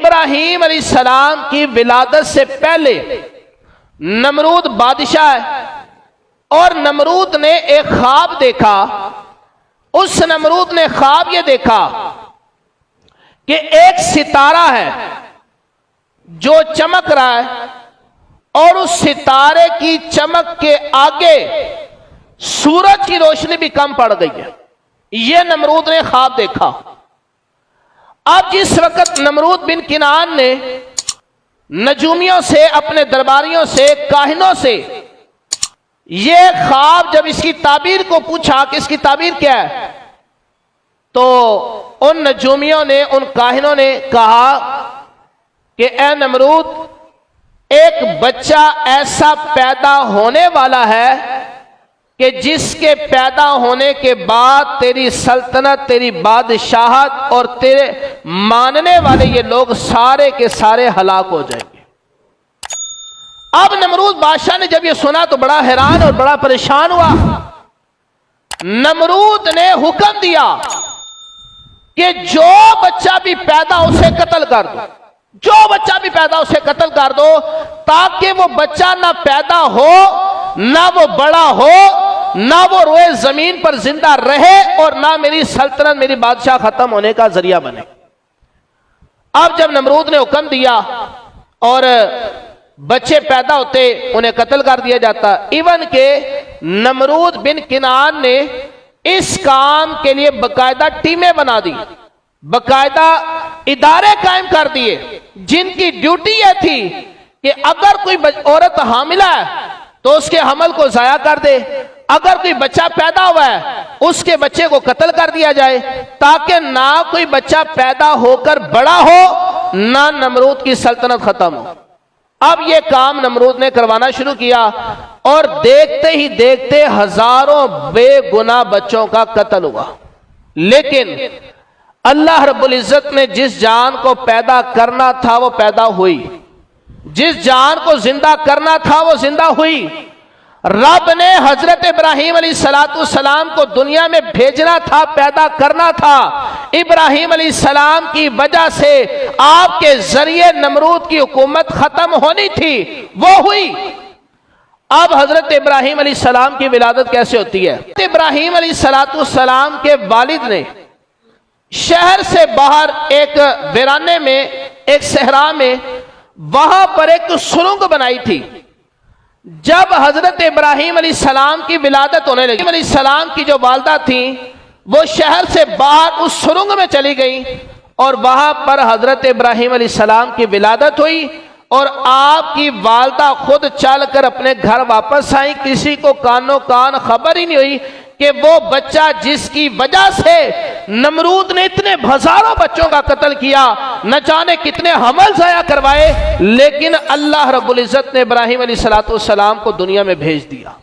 इब्राहीम अलैहिस्सलाम की विलादत से पहले नमरूद बादशाह है और नमरूद ने एक ख्वाब देखा। उस नमरूद ने ख्वाब यह देखा कि एक सितारा है जो चमक रहा है और उस सितारे की चमक के आगे सूरज की रोशनी भी कम पड़ गई है। यह नमरूद ने ख्वाब देखा। अब जिस वक्त नमरूद बिन किनान ने नजूमियों से, अपने दरबारियों से, काहिनों से यह ख्वाब जब इसकी ताबीर को पूछा कि इसकी ताबीर क्या है, तो उन नजूमियों ने, उन काहिनों ने कहा कि ए नमरूद, एक बच्चा ऐसा पैदा होने वाला है कि जिसके पैदा होने के बाद तेरी सल्तनत, तेरी बादशाहत और तेरे मानने वाले ये लोग सारे के सारे हलाक हो जाएंगे। अब नमरूद बादशाह ने जब ये सुना तो बड़ा हैरान और बड़ा परेशान हुआ। नमरूद ने हुक्म दिया कि जो बच्चा भी पैदा उसे कत्ल कर दो, जो बच्चा भी पैदा उसे कत्ल कर दो, ताकि वो बच्चा ना पैदा हो, ना वो बड़ा हो, ना वो रोए जमीन पर जिंदा रहे और ना मेरी सल्तनत, मेरी बादशाह खत्म होने का जरिया बने। अब जब नमरूद ने हुक्म दिया और बच्चे पैदा होते उन्हें कत्ल कर दिया जाता। इवन के नमरूद बिन किनान ने इस काम के लिए बकायदा टीमें बना दी, बकायदा इदारे कायम कर दिए, जिनकी ड्यूटी यह थी कि अगर कोई औरत हामिला है तो उसके हमल को जाया कर दे, अगर कोई बच्चा पैदा हुआ है उसके बच्चे को कत्ल कर दिया जाए, ताकि ना कोई बच्चा पैदा होकर बड़ा हो, ना नमरूद की सल्तनत खत्म हो। अब यह काम नमरूद ने करवाना शुरू किया और देखते ही देखते हजारों बेगुनाह बच्चों का कत्ल हुआ। लेकिन अल्लाह रब्बुल इज्जत ने जिस जान को पैदा करना था वो पैदा हुई, जिस जान को जिंदा करना था वो जिंदा हुई। रब ने हजरत इब्राहीम अलैहिस्सलाम को दुनिया में भेजना था, पैदा करना था। इब्राहीम अलैहिस्सलाम की वजह से आपके जरिए नमरूद की हुकूमत खत्म होनी थी, वो हुई। अब हजरत इब्राहीम अलैहिस्सलाम की विलादत कैसे होती है? इब्राहीम अलैहिस्सलाम के वालिद ने शहर से बाहर एक वीराने में, एक सहरा में, वहां पर एक सुरंग बनाई थी। जब हजरत इब्राहीम अलैहिस्सलाम की विलादत होने लगी, अलैहिस्सलाम की जो वालदा थी वो शहर से बाहर उस सुरंग में चली गई और वहां पर हजरत इब्राहीम अलैहिस्सलाम की विलादत हुई और आपकी वालदा खुद चलकर अपने घर वापस आई। किसी को कानो कान खबर ही नहीं हुई कि वो बच्चा जिसकी वजह से नमरूद ने इतने हजारों बच्चों का कत्ल किया, न जाने कितने हमल जाया करवाए, लेकिन अल्लाह रब्बुल इज्जत ने इब्राहीम अलैहिस्सलाम को दुनिया में भेज दिया।